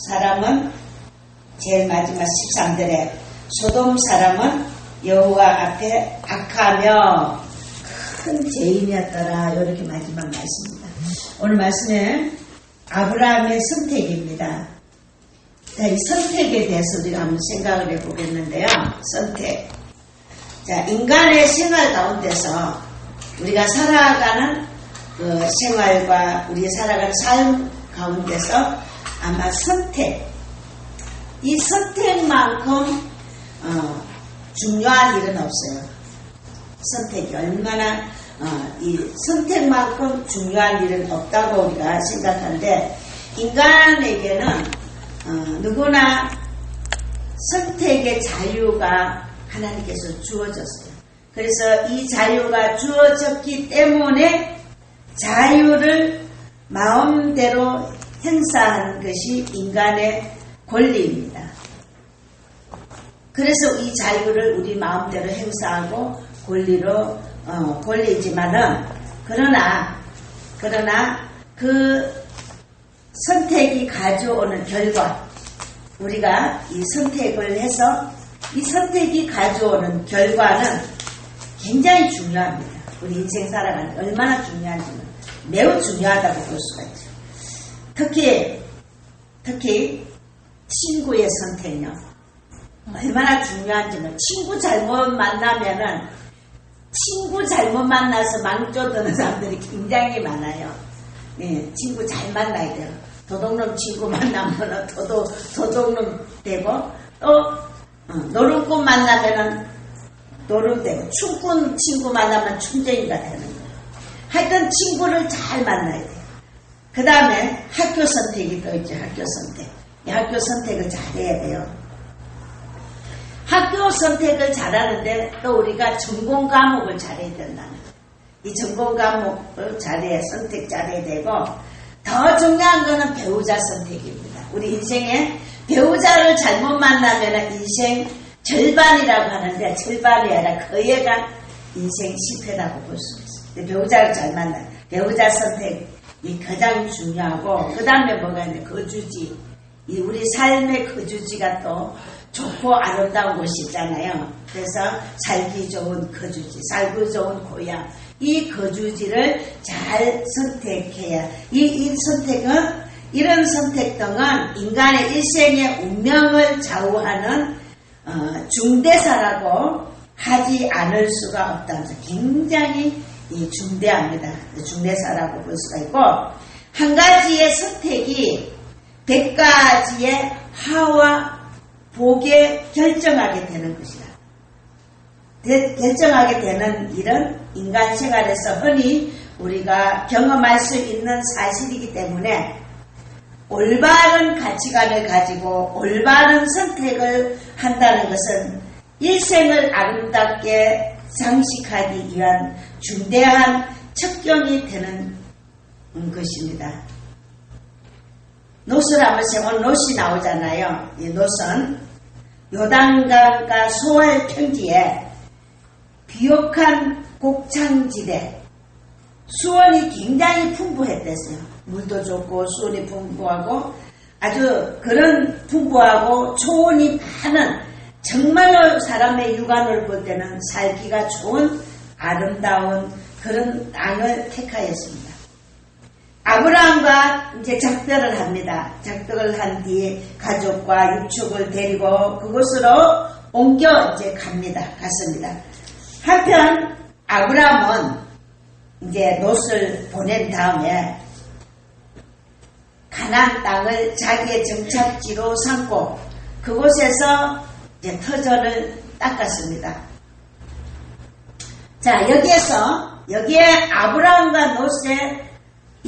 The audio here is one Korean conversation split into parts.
사람은 제일 마지막 13절에 소돔 사람은 여호와 앞에 악하며 큰 죄인이었더라. 이렇게 마지막 말씀입니다. 오늘 말씀은 아브라함의 선택입니다. 자, 이 선택에 대해서 우리가 한번 생각을 해보겠는데요. 선택. 자, 인간의 생활 가운데서 우리가 살아가는 그 생활과 우리 살아가는 삶 가운데서 아마 선택, 이 선택만큼 중요한 일은 없어요. 선택이 얼마나 이 선택만큼 중요한 일은 없다고 우리가 생각하는데, 인간에게는 누구나 선택의 자유가 하나님께서 주어졌어요. 그래서 이 자유가 주어졌기 때문에 자유를 마음대로 행사하는 것이 인간의 권리입니다. 그래서 이 자유를 우리 마음대로 행사하고 권리지만은 그러나 그 선택이 가져오는 결과, 우리가 이 선택을 해서 이 선택이 가져오는 결과는 굉장히 중요합니다. 우리 인생 살아가는 데 얼마나 중요한지는 매우 중요하다고 볼 수가 있죠. 특히 친구의 선택요. 얼마나 중요한지는, 친구 잘못 만나서 망쳐드는 사람들이 굉장히 많아요. 네, 친구 잘 만나야 돼요. 도둑놈 친구 만나면 도둑놈 되고, 또 노름꾼 만나면 노름 되고, 춤꾼 친구 만나면 춤쟁이가 되는 거예요. 하여튼 친구를 잘 만나야 돼요. 그 다음에 학교 선택이 또 있죠. 학교 선택. 이 학교 선택을 잘해야 돼요. 학교 선택을 잘하는데 또 우리가 전공 과목을 잘해야 된다는 거예요. 이 전공 과목을 잘해야, 선택 잘해야 되고, 더 중요한 거는 배우자 선택입니다. 우리 인생에 배우자를 잘못 만나면 인생 절반이라고 하는데, 절반이 아니라 거의 가 인생 실패라고 볼 수 있어요. 배우자를 잘 만나요. 배우자 선택이 가장 중요하고, 그 다음에 뭐가 있냐, 거주지. 이 우리 삶의 거주지가 또 좋고 아름다운 곳이 있잖아요. 그래서 살기 좋은 거주지, 살기 좋은 고향, 이 거주지를 잘 선택해야, 이 선택은, 이런 선택 등은 인간의 일생의 운명을 좌우하는 중대사라고 하지 않을 수가 없다면서 굉장히 중대합니다. 중대사라고 볼 수가 있고, 한 가지의 선택이 100가지의 하와 복에 결정하게 되는 것이다. 결정하게 되는 일은 인간 생활에서 흔히 우리가 경험할 수 있는 사실이기 때문에, 올바른 가치관을 가지고 올바른 선택을 한다는 것은 일생을 아름답게 장식하기 위한 중대한 척경이 되는 것입니다. 노스를 한번 세면 노시 나오잖아요. 이 노스는 요단강과 소알 평지에 비옥한 곡창지대, 수원이 굉장히 풍부했댔어요. 물도 좋고 수원이 풍부하고 아주 그런 풍부하고 초원이 많은, 정말로 사람의 육안을 볼 때는 살기가 좋은 아름다운 그런 땅을 택하였습니다. 아브라함과 이제 작별을 합니다. 작별을 한 뒤에 가족과 육축을 데리고 그곳으로 옮겨 이제 갔습니다. 한편 아브라함은 이제 롯을 보낸 다음에 가나안 땅을 자기의 정착지로 삼고 그곳에서 이제 터전을 닦았습니다. 자, 여기에 아브라함과 롯의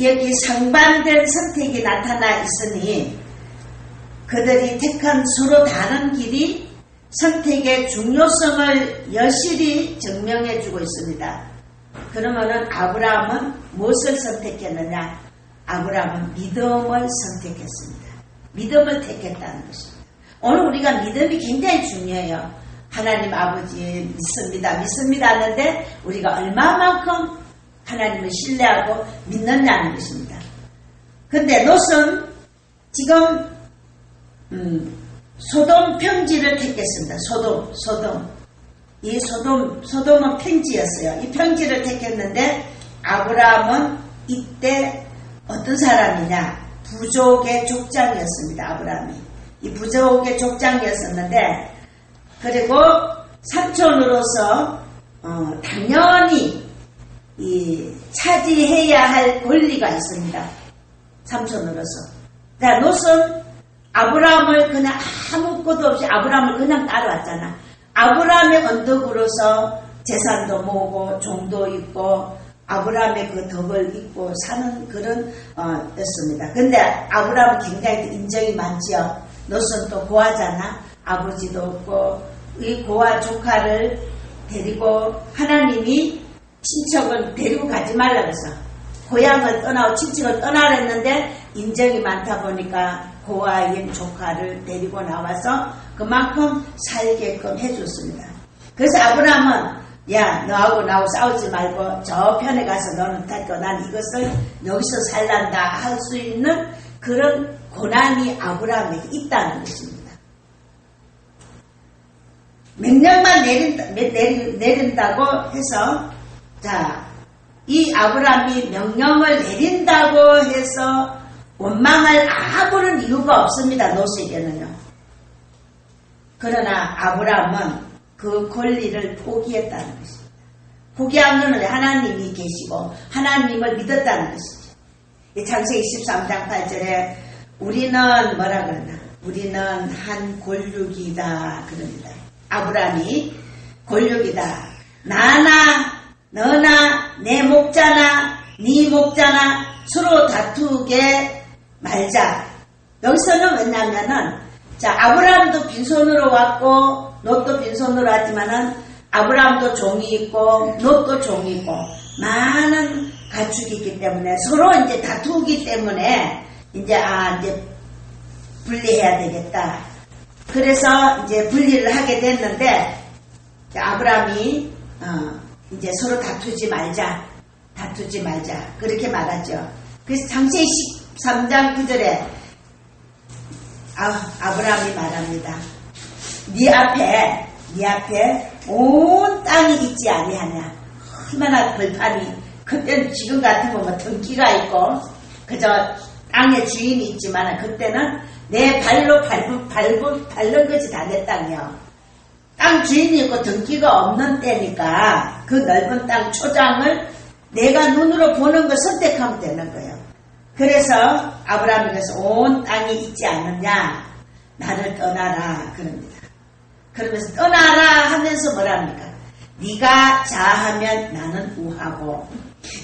여기 상반된 선택이 나타나 있으니, 그들이 택한 서로 다른 길이 선택의 중요성을 여실히 증명해 주고 있습니다. 그러면은 아브라함은 무엇을 선택했느냐? 아브라함은 믿음을 선택했습니다. 믿음을 택했다는 것입니다. 오늘 우리가 믿음이 굉장히 중요해요. 하나님 아버지 믿습니다 하는데 우리가 얼마만큼 하나님을 신뢰하고 믿느냐는 것입니다. 근데 롯은 지금 소돔 평지를 택했습니다. 소돔. 이 소돔은 평지였어요. 이 평지를 택했는데 아브라함은 이때 어떤 사람이냐? 부족의 족장이었습니다. 아브라함이. 이 부족의 족장이었었는데 그리고 삼촌으로서 당연히 이 차지해야 할 권리가 있습니다. 삼촌으로서. 자, 롯은 아브라함을 그냥 아무것도 없이 아브라함을 그냥 따라왔잖아. 아브라함의 언덕으로서 재산도 모으고 종도 있고 아브라함의 그 덕을 입고 사는 그런 였습니다. 근데 아브라함은 굉장히 인정이 많지요. 롯은 또 고아잖아. 아버지도 없고 이 고아 조카를 데리고 하나님이 친척을 데리고 가지 말라 그래서 고향을 떠나고 친척을 떠나라 했는데 인정이 많다 보니까 고아인 조카를 데리고 나와서 그만큼 살게끔 해줬습니다. 그래서 아브라함은 야 너하고 나하고 싸우지 말고 저 편에 가서 너는 탈거 난 이것을 여기서 살란다 할 수 있는 그런 고난이 아브라함에게 있다는 것입니다. 명령만 내린다고 해서 자, 이 아브라함이 명령을 내린다고 해서 원망할 아무런 이유가 없습니다. 롯에게는요. 그러나 아브라함은 그 권리를 포기했다는 것입니다. 포기한 것은 하나님이 계시고 하나님을 믿었다는 것이죠. 창세기 13장 8절에 우리는 뭐라 그러나? 우리는 한 골육이다 그럽니다. 아브라함이 골육이다. 나나 너나 내 목자나 네 목자나 서로 다투게 말자. 여기서는 왜냐면은 자 아브라함도 빈손으로 왔고 롯도 빈손으로 왔지만은 아브라함도 종이 있고 롯도 종이 있고 많은 가축이 있기 때문에 서로 이제 다투기 때문에 이제 이제 분리해야 되겠다. 그래서 이제 분리를 하게 됐는데 아브라함이 이제 서로 다투지 말자 그렇게 말하죠. 그래서 창세기 13장 9절에 아브라함이 말합니다. 네 앞에 온 땅이 있지 아니하냐. 얼마나 벌판이 그때는 지금 같으면 뭐 등기가 있고 그저 땅의 주인이 있지만 그때는 내 발로 밟는 것이 다 내 땅이요. 땅 주인이 있고 등기가 없는 때니까 그 넓은 땅 초장을 내가 눈으로 보는 걸 선택하면 되는 거예요. 그래서 아브라함이 그래서 온 땅이 있지 않느냐 나를 떠나라 그럽니다. 그러면서 떠나라 하면서 뭐랍니까? 네가 자하면 나는 우하고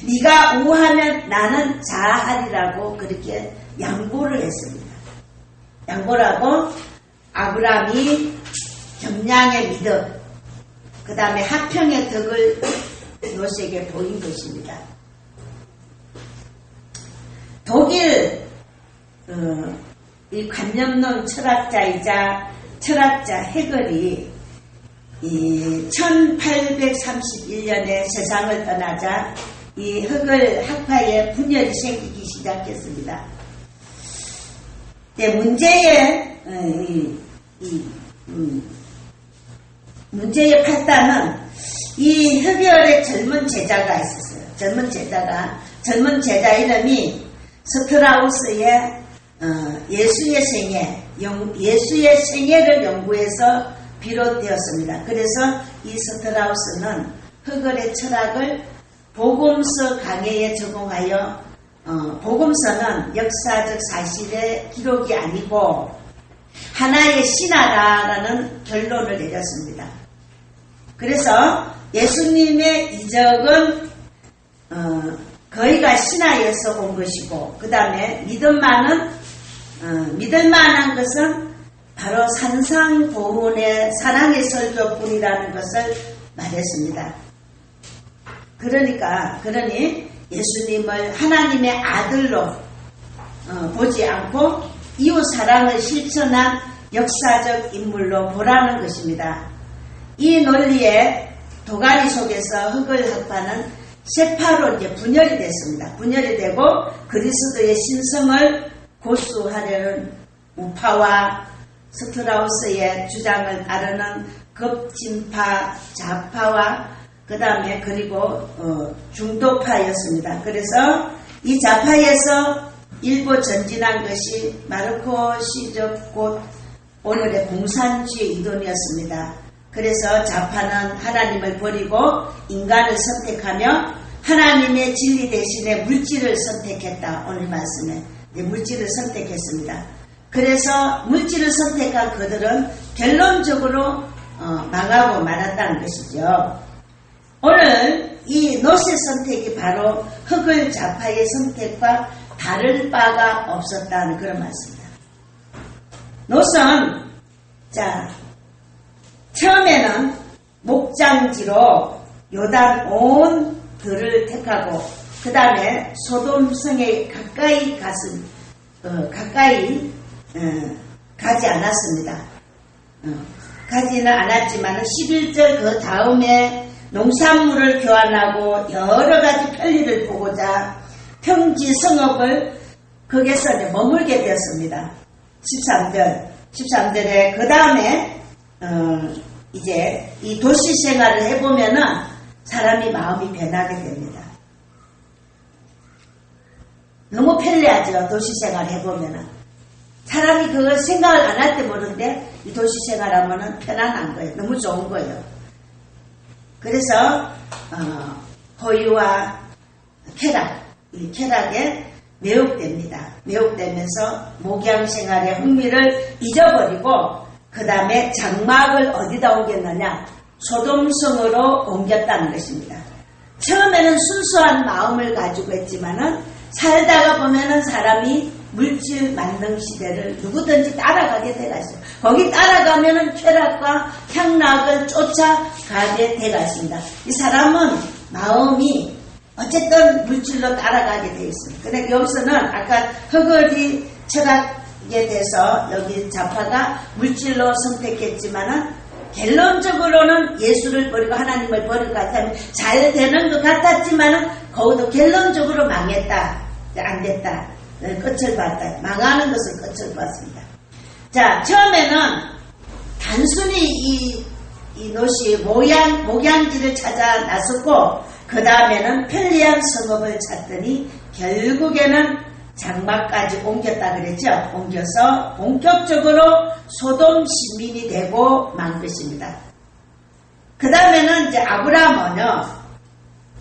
네가 우하면 나는 자하리라고 그렇게 양보를 했습니다. 양보라고 아브라함이 겸양의 믿음 그 다음에 화평의 덕을 롯에게 보인 것입니다. 독일 이 관념론 철학자이자 철학자 헤겔이 이 1831년에 세상을 떠나자 이 헤겔 학파에 분열이 생기기 시작했습니다. 문제의 발단은 이 헤겔의 젊은 제자가 있었어요. 젊은 제자 이름이 스트라우스의 예수의 생애를 연구해서 비롯되었습니다. 그래서 이 스트라우스는 헤겔의 철학을 복음서 강해에 적용하여 복음서는 역사적 사실의 기록이 아니고 하나의 신화라는 결론을 내렸습니다. 그래서 예수님의 이적은 거의가 신화에서 온 것이고 그 다음에 믿을만한 것은 바로 산상보훈의 사랑의 설교뿐이라는 것을 말했습니다. 그러니 예수님을 하나님의 아들로 보지 않고 이웃 사랑을 실천한 역사적 인물로 보라는 것입니다. 이 논리의 도가니 속에서 헤겔 학파는 세파로 이제 분열이 됐습니다. 분열이 되고 그리스도의 신성을 고수하려는 우파와 스트라우스의 주장을 따르는 급진파, 좌파와 그 다음에 그리고 중도파였습니다. 그래서 이 좌파에서 일부 전진한 것이 마르코시적 곧 오늘의 공산주의 이론이었습니다. 그래서 좌파는 하나님을 버리고 인간을 선택하며 하나님의 진리 대신에 물질을 선택했다. 오늘 말씀에 물질을 선택했습니다. 그래서 물질을 선택한 그들은 결론적으로 망하고 말았다는 것이죠. 오늘 이 노스의 선택이 바로 흑을 좌파의 선택과 다를 바가 없었다는 그런 말씀입니다. 노스는 처음에는 목장지로 요단 온 들을 택하고 그 다음에 소돔성에 가까이 가지 않았습니다. 가지는 않았지만 11절 그 다음에 농산물을 교환하고 여러 가지 편리를 보고자 평지 성읍을 거기서 머물게 되었습니다. 13절에 그 다음에 이제 이 도시 생활을 해보면은 사람이 마음이 변하게 됩니다. 너무 편리하죠. 도시 생활 해보면은 사람이 그걸 생각을 안 할 때 모르는데 이 도시 생활하면은 편안한 거예요. 너무 좋은 거예요. 그래서 호유와 이 쾌락에 매혹됩니다. 매혹되면서 목양 생활의 흥미를 잊어버리고 그 다음에 장막을 어디다 옮겼느냐? 소돔성으로 옮겼다는 것입니다. 처음에는 순수한 마음을 가지고 했지만은 살다가 보면은 사람이 물질 만능 시대를 누구든지 따라가게 돼가지고 거기 따라가면은 쾌락과 향락을 쫓아가게 돼가십니다. 이 사람은 마음이 어쨌든 물질로 따라가게 되어 있습니다. 근데 여기서는 아까 허거리 철학에 대해서 여기 좌파가 물질로 선택했지만은 결론적으로는 예수를 버리고 하나님을 버리고 같으면 잘 되는 것 같았지만은 거기도 결론적으로 망했다. 안 됐다. 끝을 봤다. 망하는 것을 끝을 봤습니다. 자, 처음에는 단순히 이 노시 목양지를 찾아 나섰고 그 다음에는 편리한 성읍을 찾더니 결국에는 장막까지 옮겼다 그랬죠. 옮겨서 본격적으로 소돔 시민이 되고 만 것입니다. 그 다음에는 이제 아브라함은요,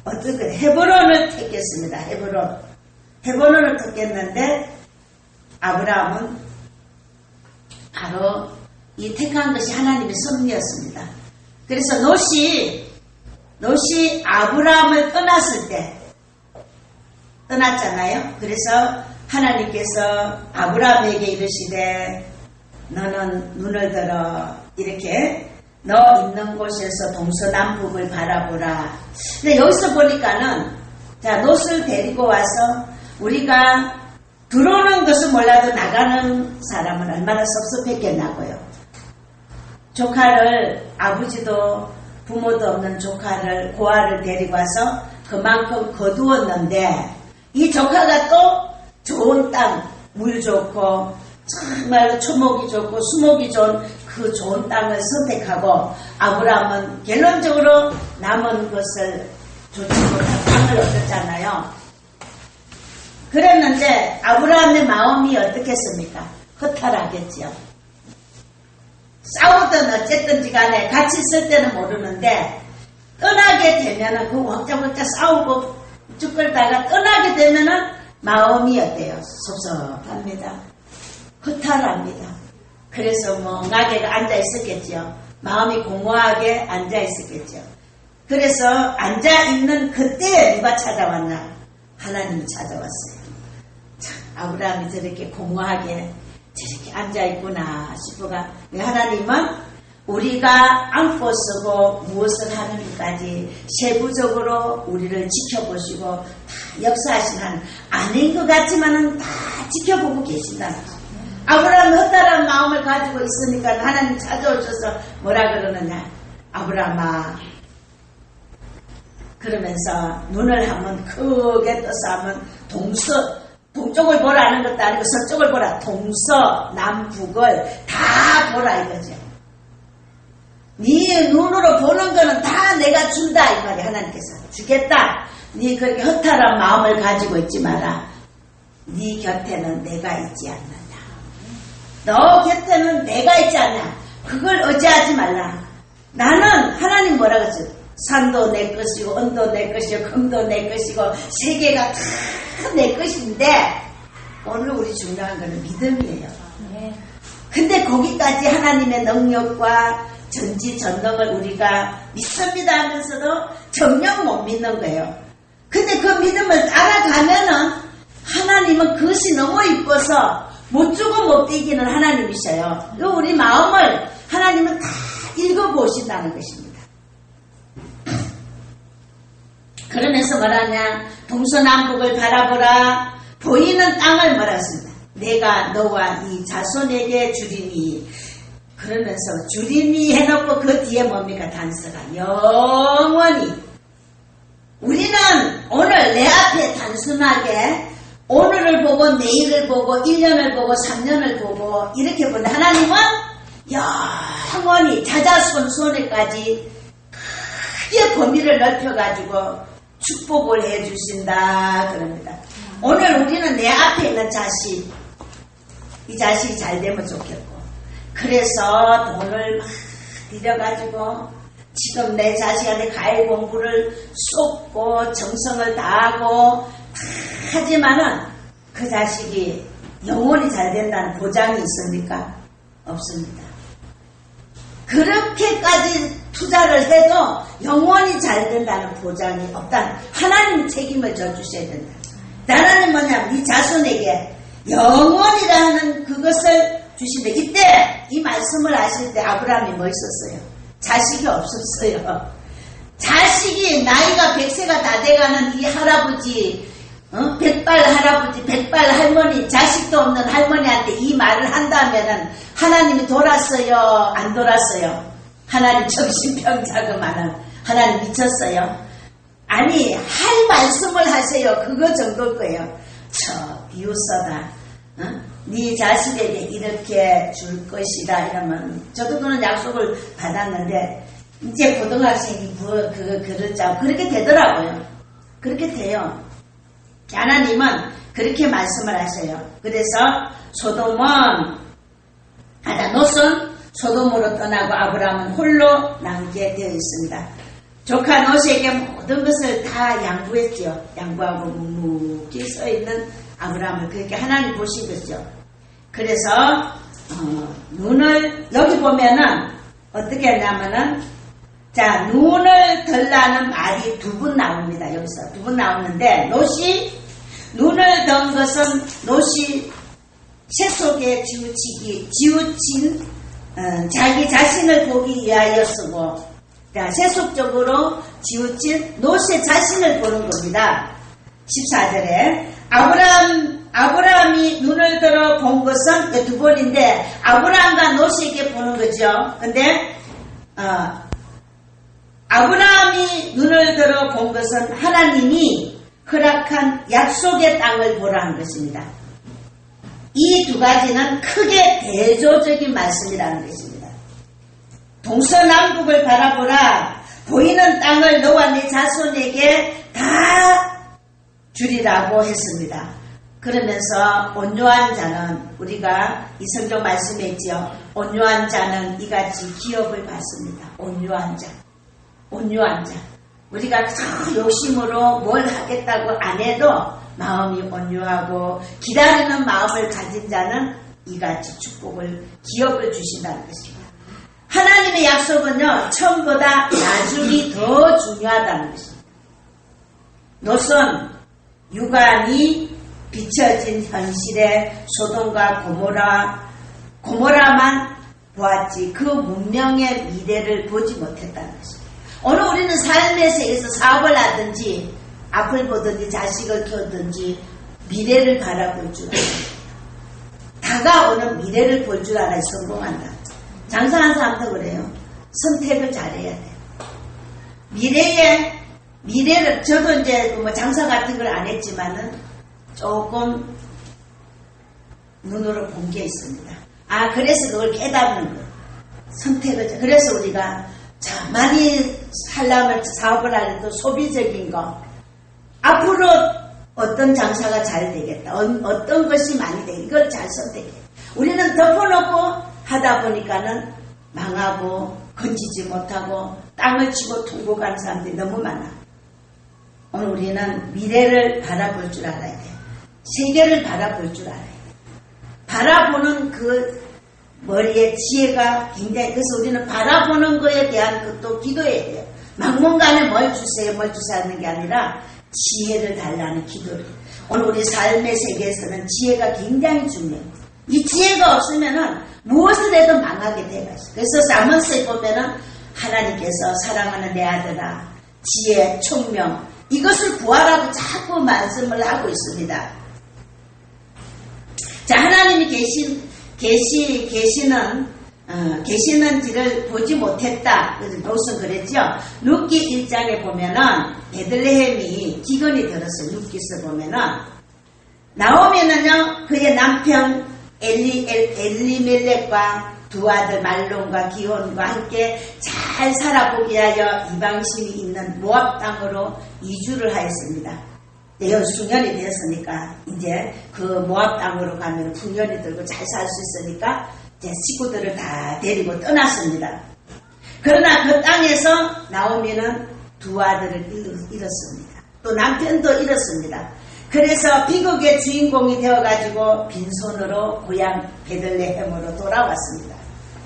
어떻게 헤브론을 택했습니다. 헤브론을 택했는데 아브라함은 바로 이 택한 것이 하나님의 섭리였습니다. 그래서 롯이 아브라함을 떠났을 때 떠났잖아요. 그래서 하나님께서 아브라함에게 이르시되 너는 눈을 들어 이렇게 너 있는 곳에서 동서남북을 바라보라. 근데 여기서 보니까는 자, 롯을 데리고 와서 우리가 들어오는 것은 몰라도 나가는 사람은 얼마나 섭섭했겠나고요. 조카를 아버지도 부모도 없는 조카를 고아를 데리고 와서 그만큼 거두었는데 이 조카가 또 좋은 땅, 물 좋고 정말 초목이 좋고 수목이 좋은 그 좋은 땅을 선택하고 아브라함은 결론적으로 남은 것을 좋지 못한 땅을 얻었잖아요. 그랬는데 아브라함의 마음이 어떻겠습니까? 허탈하겠지요. 싸우든 어쨌든지 간에 같이 있을 때는 모르는데 떠나게 되면은 그 왕자왕자 싸우고 쭈끌다가 떠나게 되면은 마음이 어때요? 섭섭합니다. 허탈합니다. 그래서 멍하게 앉아 있었겠죠. 마음이 공허하게 앉아 있었겠죠. 그래서 앉아 있는 그때 누가 찾아왔나? 하나님이 찾아왔어요. 참, 아브라함이 저렇게 공허하게 저렇게 앉아있구나 싶어가 하나님은 우리가 안고 쓰고 무엇을 하는지까지 세부적으로 우리를 지켜보시고 다 역사하신 하나님 아닌 것 같지만은 다 지켜보고 계신다는 거죠. 아브라함이 허탈한 마음을 가지고 있으니까 하나님 찾아오셔서 뭐라 그러느냐? 아브라함아, 그러면서 눈을 한번 크게 떠서 하면 동쪽을 보라는 것도 아니고 서쪽을 보라. 동서남북을 다 보라 이거죠. 네 눈으로 보는 거는 다 내가 준다 이 말이 하나님께서 주겠다. 네 그렇게 허탈한 마음을 가지고 있지 마라. 네 곁에는 내가 있지 않느냐. 너 곁에는 내가 있지 않냐. 그걸 의지하지 말라. 나는 하나님 뭐라 그랬어요? 산도 내 것이고 언도 내 것이고 금도 내 것이고 세계가 다 내 것인데 오늘 우리 중요한 거는 믿음이에요. 근데 거기까지 하나님의 능력과 전지전능을 우리가 믿습니다 하면서도 정녕 못 믿는 거예요. 근데 그 믿음을 따라가면은 하나님은 그것이 너무 이뻐서 못 주고 못 이기는 하나님이셔요. 우리 마음을 하나님은 다 읽어보신다는 것입니다. 그러면서 뭐라냐? 동서남북을 바라보라. 보이는 땅을 뭐라 했습니다. 내가 너와 네 자손에게 주리니. 그러면서 주리니 해놓고 그 뒤에 뭡니까? 단서가 영원히. 우리는 오늘 내 앞에 단순하게 오늘을 보고 내일을 보고 1년을 보고 3년을 보고 이렇게 보는데 하나님은 영원히 자자손손에까지 크게 범위를 넓혀가지고 축복을 해주신다 그럽니다. 오늘 우리는 내 앞에 있는 자식, 이 자식이 잘 되면 좋겠고 그래서 돈을 막 들여가지고 지금 내 자식한테 과외 공부를 쏟고 정성을 다하고 하지만은 그 자식이 영원히 잘 된다는 보장이 있습니까? 없습니다. 그렇게까지 투자를 해도 영원히 잘 된다는 보장이 없다. 하나님 책임을 져주셔야 된다. 나라는 뭐냐? 네 자손에게 영원이라는 그것을 주신다. 이때 이 말씀을 하실 때 아브라함이 뭐 있었어요? 자식이 없었어요. 자식이 나이가 100세가 다 돼가는 이 할아버지, 백발 할아버지, 백발 할머니, 자식도 없는 할머니한테 이 말을 한다면은 하나님이 돌았어요? 안 돌았어요? 하나님 정신병자그만은 하나님 미쳤어요? 아니, 할 말씀을 하세요. 그거 정도일 거예요. 비웃어라. 네 자식에게 이렇게 줄 것이다 이러면 저도 그런 약속을 받았는데 이제 고등학생이 그러자 그렇게 되더라고요. 그렇게 돼요. 하나님은 그렇게 말씀을 하셔요. 그래서 롯은 소돔으로 떠나고 아브라함은 홀로 남게 되어 있습니다. 조카 롯에게 모든 것을 다 양보했죠. 양보하고 묵묵히 서 있는 아브라함을 그렇게 하나님 보신 거죠. 그래서 눈을 여기 보면은 어떻게 하냐면은 자 눈을 들라는 말이 두 번 나옵니다. 여기서 두 번 나오는데 롯이 눈을 든 것은 롯이 새 속에 지우친 자기 자신을 보기 위하여 쓰고 세속적으로 지우친 롯의 자신을 보는 겁니다. 14절에 아브라함이 눈을 들어 본 것은 두 번인데 아브라함과 롯에게 보는 거죠. 근데 아브라함이 눈을 들어 본 것은 하나님이 허락한 약속의 땅을 보라는 것입니다. 이 두 가지는 크게 대조적인 말씀이라는 것입니다. 동서남북을 바라보라. 보이는 땅을 너와 네 자손에게 다 주리라고 했습니다. 그러면서 온유한 자는 우리가 이 성경 말씀에 있죠. 온유한 자는 이같이 기업을 받습니다. 온유한 자. 우리가 욕심으로 뭘 하겠다고 안 해도 마음이 온유하고 기다리는 마음을 가진 자는 이같이 기업을 주신다는 것입니다. 하나님의 약속은요, 처음보다 나중이 더 중요하다는 것입니다. 롯은 유관이 비춰진 현실의 소돔과 고모라만 보았지 그 문명의 미래를 보지 못했다는 것입니다. 오늘 우리는 삶의 세계에서 사업을 하든지 앞을 보든지 자식을 키우든지 미래를 바라볼 줄 알아야 다가오는 미래를 볼 줄 알아야 성공한다. 장사하는 사람도 그래요. 선택을 잘해야 돼. 미래를 저도 이제 뭐 장사 같은 걸 안 했지만은 조금 눈으로 본 게 있습니다. 아, 그래서 그걸 깨닫는 거. 선택을. 그래서 우리가 자, 많이 살려면 사업을 하려도 소비적인 거. 앞으로 어떤 장사가 잘 되겠다. 어떤 것이 많이 되겠다. 이걸 잘 선택해. 우리는 덮어놓고 하다 보니까는 망하고 건지지 못하고 땅을 치고 둥고 가는 사람들이 너무 많아. 오늘 우리는 미래를 바라볼 줄 알아야 돼. 세계를 바라볼 줄 알아야 돼. 바라보는 그 머리에 지혜가 굉장히, 그래서 우리는 바라보는 거에 대한 것도 기도해야 돼요. 막무가내 뭘 주세요 하는 게 아니라 지혜를 달라는 기도를. 오늘 우리 삶의 세계에서는 지혜가 굉장히 중요해요. 이 지혜가 없으면은 무엇을 해도 망하게 되어 있어요. 그래서 사문서에 보면은 하나님께서 사랑하는 내 아들아, 지혜, 총명, 이것을 구하라고 자꾸 말씀을 하고 있습니다. 자, 하나님이 계시는지를 보지 못했다. 무슨 그랬죠? 룻기 1장에 보면은 베들레헴이 기근이 들었어요. 룻기서 보면은 나오미는요, 그의 남편 엘리멜렉과 두 아들 말론과 기혼과 함께 잘 살아보기 위하여 이방신이 있는 모압 땅으로 이주를 하였습니다. 네, 수년이 되었으니까 이제 그 모압 땅으로 가면 풍년이 들고 잘 살 수 있으니까 이제 식구들을 다 데리고 떠났습니다. 그러나 그 땅에서 나오미는 두 아들을 잃었습니다. 또 남편도 잃었습니다. 그래서 비극의 주인공이 되어가지고 빈손으로 고향 베들레헴으로 돌아왔습니다.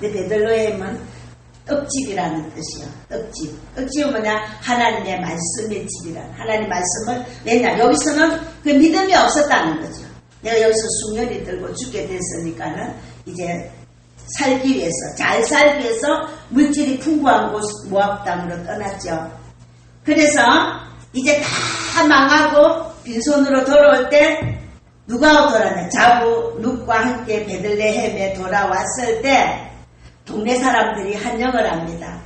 근데 베들레헴은 떡집이라는 뜻이요. 떡집. 떡집은 뭐냐? 하나님의 말씀의 집이란. 하나님 말씀을 맨날 여기서는 그 믿음이 없었다는 거죠. 내가 여기서 숙련이 들고 죽게 됐으니까는 이제 살기 위해서, 잘 살기 위해서 물질이 풍부한 곳 모압 땅으로 떠났죠. 그래서 이제 다 망하고 빈손으로 돌아올 때 누가 돌아왔냐? 자부 룻과 함께 베들레헴에 돌아왔을 때 동네 사람들이 한영을 합니다.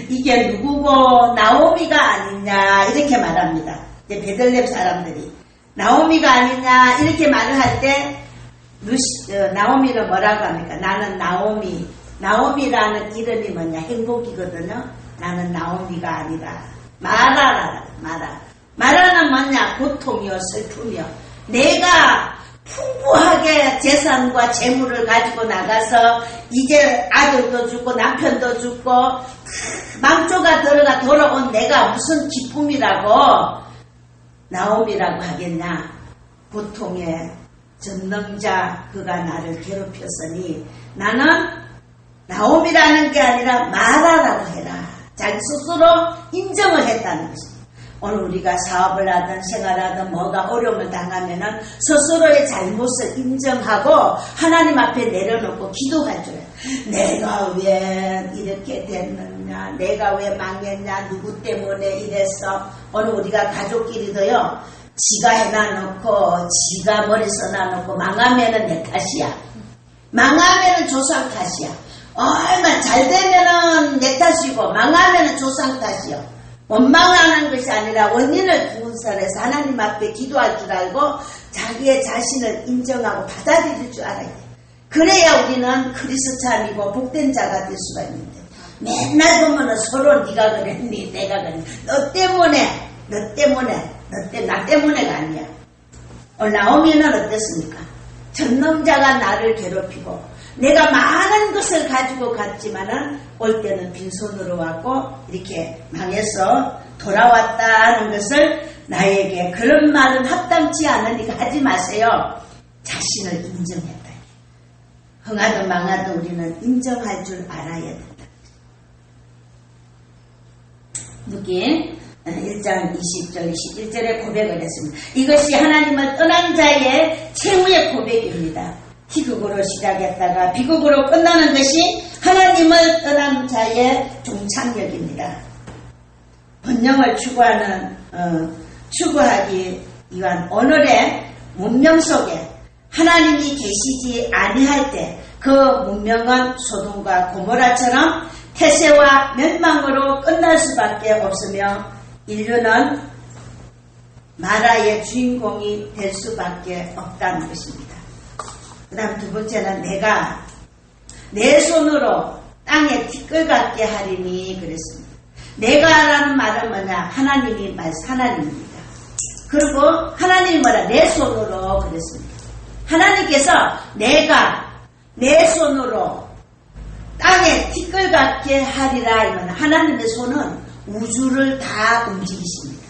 이게 누구고 나오미가 아니냐 이렇게 말합니다. 이제 베들레헴 사람들이 나오미가 아니냐 이렇게 말을 할 때 나오미는 뭐라고 합니까? 나는 나오미. 나오미라는 이름이 뭐냐? 행복이거든요. 나는 나오미가 아니라 마라라. 마라는 뭐냐? 고통이요 슬픔이요. 내가 풍부하게 재산과 재물을 가지고 나가서 이제 아들도 죽고 남편도 죽고 망조가 들어가 돌아온 내가 무슨 기쁨이라고 나오미라고 하겠냐. 고통의 전능자 그가 나를 괴롭혔으니 나는 나오미라는 게 아니라 마라라고 해라. 자기 스스로 인정을 했다는 것입니다. 오늘 우리가 사업을 하든 생활하든 뭐가 어려움을 당하면은 스스로의 잘못을 인정하고 하나님 앞에 내려놓고 기도할 줄 알아요. 내가 왜 이렇게 됐느냐, 내가 왜 망했냐, 누구 때문에 이랬어. 오늘 우리가 가족끼리도요, 지가 해놔놓고 지가 머리 써놔놓고 망하면은 내 탓이야. 망하면은 조상 탓이야. 얼마 잘 되면은 내 탓이고 망하면은 조상 탓이야. 원망하는 것이 아니라 원인을 분석해서 하나님 앞에 기도할 줄 알고 자기의 자신을 인정하고 받아들일 줄 알아야 돼. 그래야 우리는 크리스찬이고 복된 자가 될 수가 있는데 맨날 보면은 서로 네가 그랬니 내가 그랬니 나 때문에가 아니야. 오늘 나오미는 어땠습니까? 전능자가 나를 괴롭히고 내가 많은 것을 가지고 갔지만은 올 때는 빈손으로 왔고 이렇게 망해서 돌아왔다는 것을 나에게 그런 말은 합당치 않으니까 하지 마세요. 자신을 인정했다. 흥하든 망하든 우리는 인정할 줄 알아야 된다. 룻기 1장 20절 21절에 고백을 했습니다. 이것이 하나님을 떠난 자의 최후의 고백입니다. 희극으로 시작했다가 비극으로 끝나는 것이 하나님을 떠난 자의 종착역입니다. 번영을 추구하기 위한 오늘의 문명 속에 하나님이 계시지 아니할 때 그 문명은 소돔과 고모라처럼 태세와 멸망으로 끝날 수밖에 없으며 인류는 마라의 주인공이 될 수밖에 없다는 것입니다. 그 다음 두 번째는 내가 내 손으로 땅에 티끌 같게 하리니 그랬습니다. 내가라는 말은 뭐냐? 하나님입니다. 그리고 하나님이 뭐라? 내 손으로 그랬습니다. 하나님께서 내가 내 손으로 땅에 티끌 같게 하리라 이면 하나님의 손은 우주를 다 움직이십니다.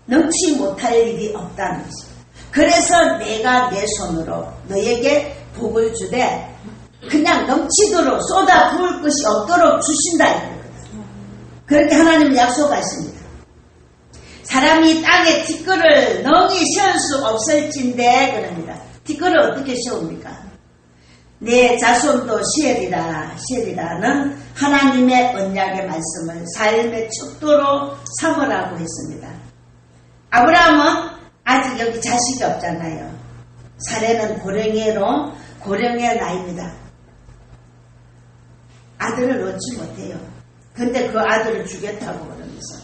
넘치 못할 일이 없다는 것입니다. 그래서 내가 내 손으로 너에게 복을 주되 그냥 넘치도록 쏟아 부을 것이 없도록 주신다 이거거든. 그렇게 하나님은 약속하십니다. 사람이 땅에 티끌을 능히 세울 수 없을진데 그럽니다. 티끌을 어떻게 세웁니까? 내 자손도 시엘이라는 하나님의 언약의 말씀을 삶의 척도로 삼으라고 했습니다. 아브라함은 아직 여기 자식이 없잖아요. 사례는 고령의 나이입니다. 아들을 얻지 못해요. 근데 그 아들을 주겠다고 그러면서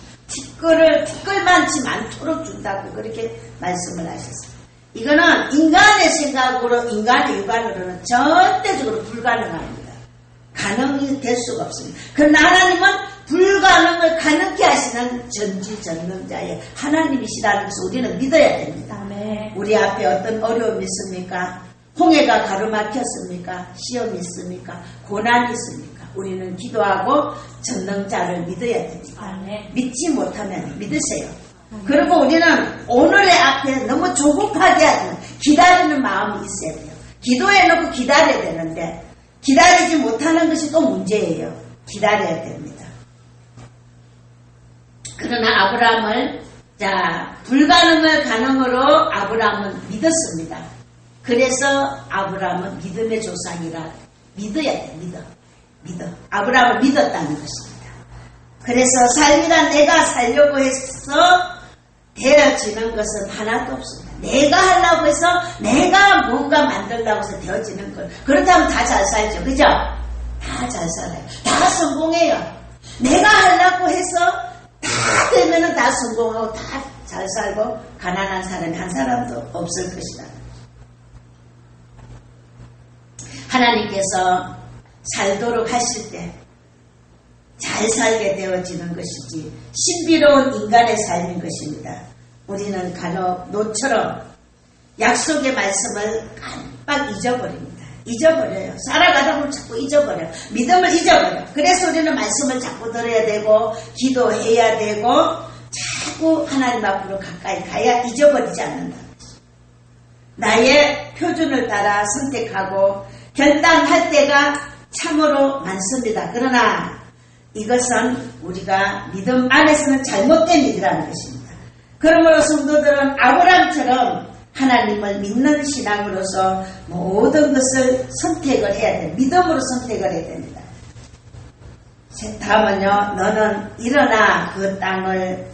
티끌만치 많도록 준다고 그렇게 말씀을 하셨어요. 이거는 인간의 생각으로, 인간의 육안으로는 절대적으로 불가능합니다. 가능이 될 수가 없습니다. 그러나 하나님은 불가능을 가능케 하시는 전지전능자의 하나님이시라는 것을 우리는 믿어야 됩니다. 네. 우리 앞에 어떤 어려움이 있습니까? 홍해가 가로막혔습니까? 시험이 있습니까? 고난이 있습니까? 우리는 기도하고 전능자를 믿어야 됩니다. 네. 믿지 못하면 믿으세요. 그리고 우리는 오늘의 앞에 너무 조급하게 하지만 기다리는 마음이 있어야 돼요. 기도해놓고 기다려야 되는데 기다리지 못하는 것이 또 문제예요. 기다려야 됩니다. 그러나 아브라함을 불가능을 가능으로 아브라함은 믿었습니다. 그래서 아브라함은 믿음의 조상이라 믿어야 돼. 믿어. 아브라함을 믿었다는 것입니다. 그래서 삶이란 내가 살려고 해서 되어지는 것은 하나도 없습니다. 내가 하려고 해서 내가 뭔가 만들려고 해서 되어지는 것. 그렇다면 다 잘 살죠. 그죠? 다 잘 살아요. 다 성공해요. 내가 하려고 해서 다 되면은 다 성공하고 다 잘 살고 가난한 사람이 한 사람도 없을 것이다. 하나님께서 살도록 하실 때 잘 살게 되어지는 것이지 신비로운 인간의 삶인 것입니다. 우리는 간혹 노처럼 약속의 말씀을 깜빡 잊어버려요. 살아가다 보면 자꾸 잊어버려요. 믿음을 잊어버려요. 그래서 우리는 말씀을 자꾸 들어야 되고 기도해야 되고 자꾸 하나님 앞으로 가까이 가야 잊어버리지 않는다. 나의 표준을 따라 선택하고 결단할 때가 참으로 많습니다. 그러나 이것은 우리가 믿음 안에서는 잘못된 일이라는 것입니다. 그러므로 성도들은 아브라함처럼 하나님을 믿는 신앙으로서 모든 것을 선택을 해야 됩니다. 믿음으로 선택을 해야 됩니다. 다음은요. 너는 일어나 그 땅을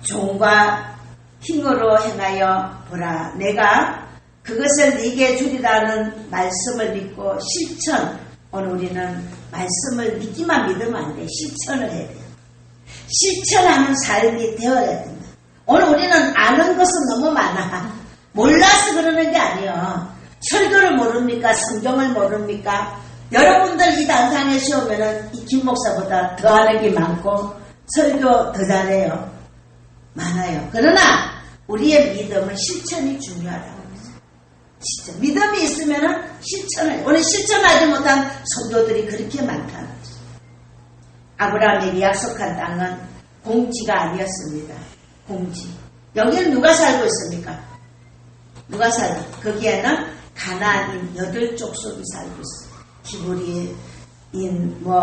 종과 힘으로 행하여 보라. 내가 그것을 네게 주리라는 말씀을 믿고 실천. 오늘 우리는 말씀을 믿기만 믿으면 안 돼요. 실천을 해야 돼요. 실천하는 삶이 되어야 됩니다. 오늘 우리는 아는 것은 너무 많아. 몰라서 그러는 게 아니에요. 설교를 모릅니까? 성경을 모릅니까? 여러분들 이 단상에 세우면은 이 김 목사보다 더 하는 게 많고 설교 더 잘해요. 많아요. 그러나 우리의 믿음은 실천이 중요하다고. 진짜 믿음이 있으면은 실천을 오늘 실천하지 못한 성도들이 그렇게 많다는 거죠. 아브라함에게 약속한 땅은 공지가 아니었습니다. 공지. 여기는 누가 살고 있습니까? 누가 살고? 거기에는 가나안인 8족속이 살고 있어요. 히브리인,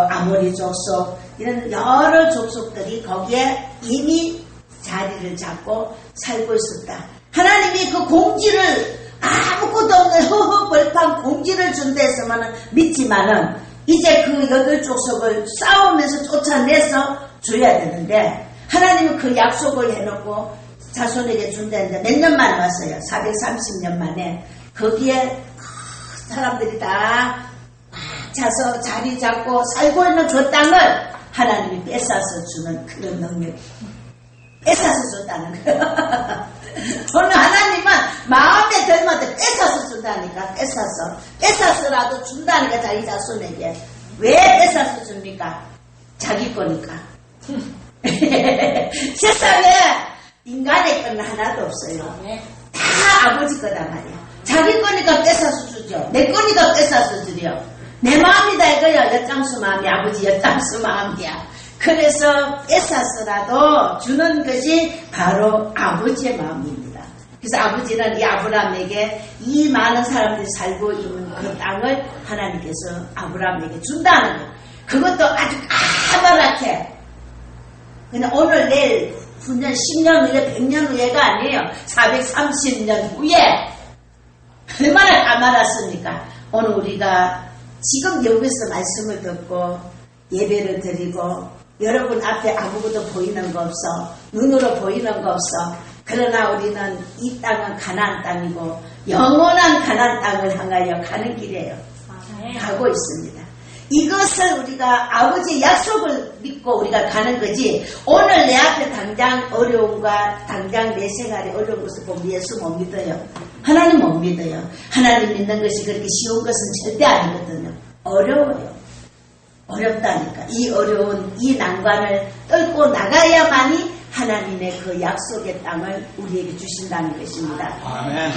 아모리 족속 이런 여러 족속들이 거기에 이미 자리를 잡고 살고 있었다. 하나님이 그 공지를 아무것도 없는 허허벌판 공지를 준다 했으면 믿지만은 이제 그 8족속을 싸우면서 쫓아내서 줘야 되는데 하나님은 그 약속을 해놓고 자손에게 준다는데 몇 년 만에 왔어요. 430년 만에. 거기에 사람들이 다 자서 자리 잡고 살고 있는 그 땅을 하나님이 뺏어서 주는 그런 능력. 뺏어서 준다는 거예요. 오늘 하나님은 마음에 들면 뺏어서 준다니까. 뺏어서라도 준다니까. 자기 자손에게. 왜 뺏어서 줍니까? 자기 거니까. 세상에 인간의 건 하나도 없어요. 다 아버지 거단 말이야. 자기 거니까 뺏어서 주죠. 내 거니까 뺏어서 주려. 내 마음이다 이거야. 엿장수 마음이 아버지 엿장수 마음이야. 그래서 뺏어서라도 주는 것이 바로 아버지의 마음입니다. 그래서 아버지는 이 아브라함에게 이 많은 사람들이 살고 있는 그 땅을 하나님께서 아브라함에게 준다는 거예요. 그것도 아주 까맣게 그냥 오늘 내일 9년 10년 후에 100년 후에가 아니에요. 430년 후에 얼마나 까맣았습니까? 오늘 우리가 지금 여기서 말씀을 듣고 예배를 드리고 여러분 앞에 아무것도 보이는 거 없어. 눈으로 보이는 거 없어. 그러나 우리는 이 땅은 가나안 땅이고 영원한 가나안 땅을 향하여 가는 길이에요. 가고 있습니다. 이것을 우리가 아버지의 약속을 믿고 우리가 가는 거지. 오늘 내 앞에 당장 어려움과 당장 내 생활에 어려운 것을 보면 예수 못 믿어요. 하나님 못 믿어요. 하나님 믿는 것이 그렇게 쉬운 것은 절대 아니거든요. 어려워요. 어렵다니까. 이 어려운 이 난관을 뚫고 나가야만이 하나님의 그 약속의 땅을 우리에게 주신다는 것입니다. 아멘.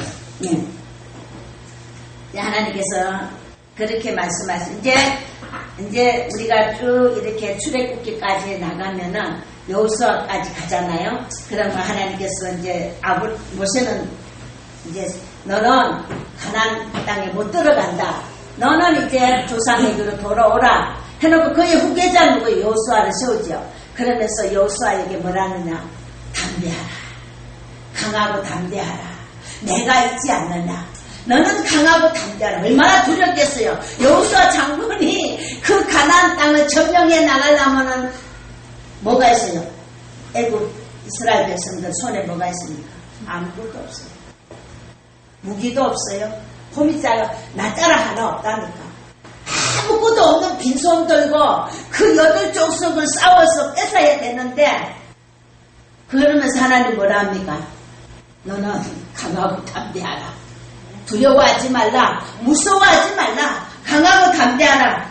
예. 하나님께서 그렇게 말씀하신 이제 우리가 쭉 이렇게 출애굽기까지 나가면은 여호수아까지 가잖아요. 그러면 하나님께서 이제 모세는 이제 너는 가나안 땅에 못 들어간다. 너는 이제 조상에게로 돌아오라. 해놓고 그의 후계자 누구 여호수아를 세우죠. 그러면서 여호수아에게 뭐라느냐. 담대하라. 강하고 담대하라. 내가 있지 않느냐. 너는 강하고 담대하라. 얼마나 두렵겠어요. 여호수아 장군이 그 가나안 땅을 점령해 나가려면은 뭐가 있어요? 애굽 이스라엘 백성들 손에 뭐가 있습니까? 아무것도 없어요. 무기도 없어요. 호미자가 나짜라 하나 없다니까. 아무것도 없는 빈손 들고 그 8족속을 싸워서 뺏어야 되는데 그러면서 하나님 뭐라 합니까? 너는 강하고 담대하라. 두려워하지 말라. 무서워하지 말라. 강하고 담대하라.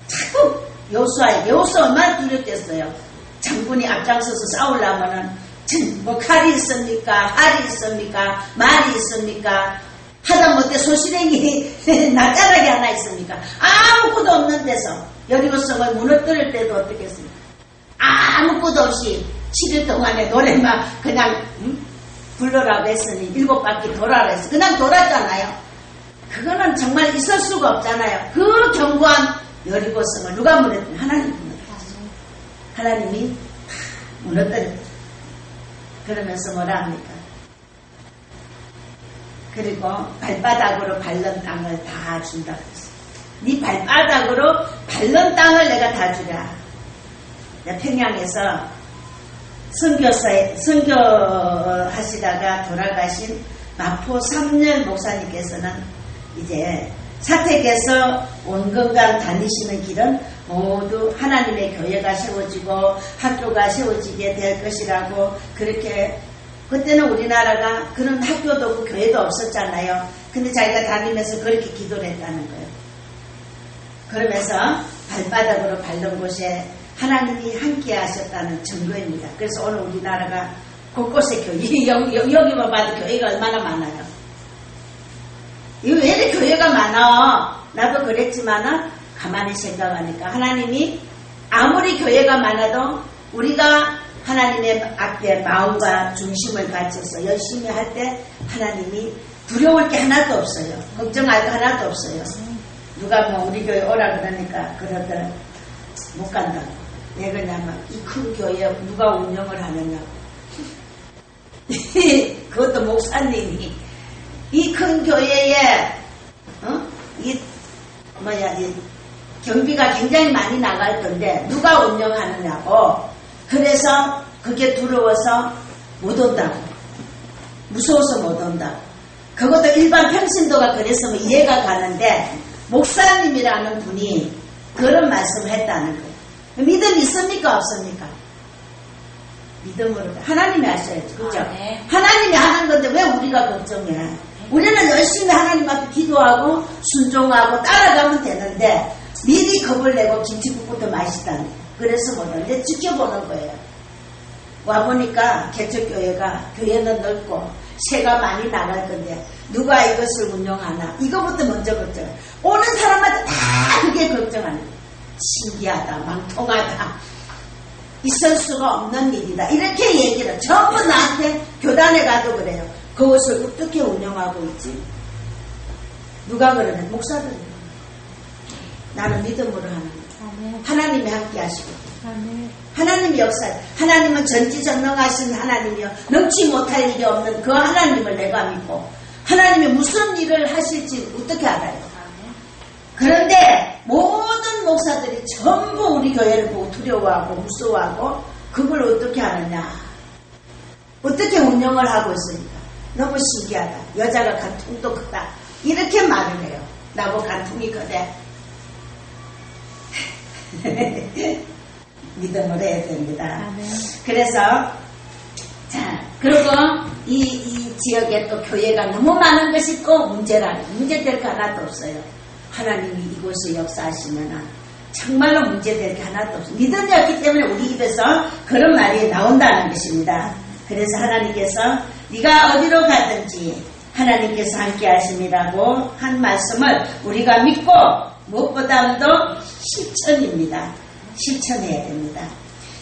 자꾸 여호수아 얼마나 두렵겠어요. 장군이 앞장서서 싸우려면은 뭐 칼이 있습니까? 활이 있습니까? 말이 있습니까? 하다못해 소시랭이 나짜라기 하나 있습니까? 아무것도 없는 데서 여리고성을 무너뜨릴 때도 어떻겠습니까? 아무것도 없이 7일 동안에 노래만 그냥 불러라고 했으니 7바퀴 돌아라 했어. 그냥 돌았잖아요. 그거는 정말 있을 수가 없잖아요. 그 견고한 여리고성을 누가 무너뜨려? 하나님이 무너뜨렸어요. 하나님이 무너뜨렸어요. 그러면서 뭐라 합니까? 그리고 발바닥으로 밟는 땅을 다 준다고 했어요. 네 발바닥으로 밟는 땅을 내가 다 주라. 평양에서 선교하시다가 돌아가신 마포 3년 목사님께서는 이제 사택에서 원건강 다니시는 길은 모두 하나님의 교회가 세워지고 학교가 세워지게 될 것이라고 그렇게 그때는 우리나라가 그런 학교도 없고 교회도 없었잖아요. 근데 자기가 다니면서 그렇게 기도를 했다는 거예요. 그러면서 발바닥으로 밟는 곳에 하나님이 함께 하셨다는 증거입니다. 그래서 오늘 우리나라가 곳곳에 교회, 여기만 봐도 교회가 얼마나 많아요. 이거 왜 이렇게 교회가 많아? 나도 그랬지만은 가만히 생각하니까 하나님이 아무리 교회가 많아도 우리가 하나님의 앞에 마음과 중심을 갖춰서 열심히 할 때 하나님이 두려울 게 하나도 없어요. 걱정할 게 하나도 없어요. 누가 뭐 우리 교회 오라 그러니까 그러더라 못 간다고. 왜 그러냐면 이 큰 교회 누가 운영을 하느냐고. 그것도 목사님이 이 큰 교회에 이 경비가 굉장히 많이 나갈 건데 누가 운영하느냐고. 그래서 그게 두려워서 못 온다고. 무서워서 못 온다고. 그것도 일반 평신도가 그랬으면 이해가 가는데 목사님이라는 분이 그런 말씀을 했다는 거예요. 믿음 있습니까 없습니까? 믿음으로 하나님이 하셔야지, 그죠? 네. 하나님이 하는 건데 왜 우리가 걱정해? 우리는 열심히 하나님 앞에 기도하고 순종하고 따라가면 되는데 미리 겁을 내고 김치국부터 맛있다네. 그래서 뭐냐, 이제 지켜보는 거예요. 와보니까 개척교회가 교회는 넓고 새가 많이 나갈 건데 누가 이것을 운영하나, 이거부터 먼저 걱정해. 오는 사람마다 다 그게 걱정하는 거예요. 신기하다, 망통하다, 있을 수가 없는 일이다, 이렇게 얘기를 전부 나한테. 교단에 가도 그래요. 그것을 어떻게 운영하고 있지? 누가 그러냐? 목사들이. 나는 믿음으로 하는 거예요. 하나님이 함께 하시고 하나님이 역사해. 하나님은 전지전능하신 하나님이요, 넘지 못할 일이 없는 그 하나님을 내가 믿고, 하나님이 무슨 일을 하실지 어떻게 알아요? 그런데 모든 목사들이 전부 우리 교회를 보고 두려워하고 무서워하고, 그걸 어떻게 하느냐, 어떻게 운영을 하고 있으니까 너무 신기하다, 여자가 간통도 크다, 이렇게 말을 해요. 나보고 간통이 크대. 믿음을 해야 됩니다. 그래서 자, 그리고 이 지역에 또 교회가 너무 많은 것이 또 문제될 게 하나도 없어요. 하나님이 이곳에 역사하시면 정말로 문제될 게 하나도 없어요. 믿음이 없기 때문에 우리 입에서 그런 말이 나온다는 것입니다. 그래서 하나님께서 네가 어디로 가든지 하나님께서 함께 하심이라고 한 말씀을 우리가 믿고, 무엇보다도 실천입니다. 실천해야 됩니다.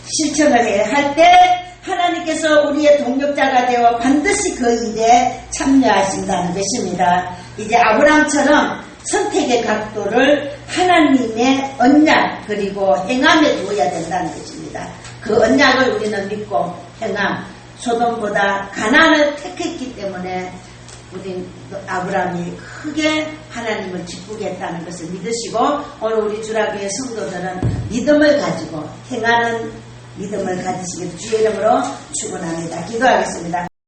실천을 해야 할 때 하나님께서 우리의 동력자가 되어 반드시 그 일에 참여하신다는 것입니다. 이제 아브라함처럼 선택의 각도를 하나님의 언약 그리고 행함에 두어야 된다는 것입니다. 그 언약을 우리는 믿고 행함, 소돔보다 가나안을 택했기 때문에 우리 아브라함이 크게 하나님을 기쁘게 했다는 것을 믿으시고, 오늘 우리 주라교회 성도들은 믿음을 가지고 행하는 믿음을 가지시길 주의 이름으로 축원합니다. 기도하겠습니다.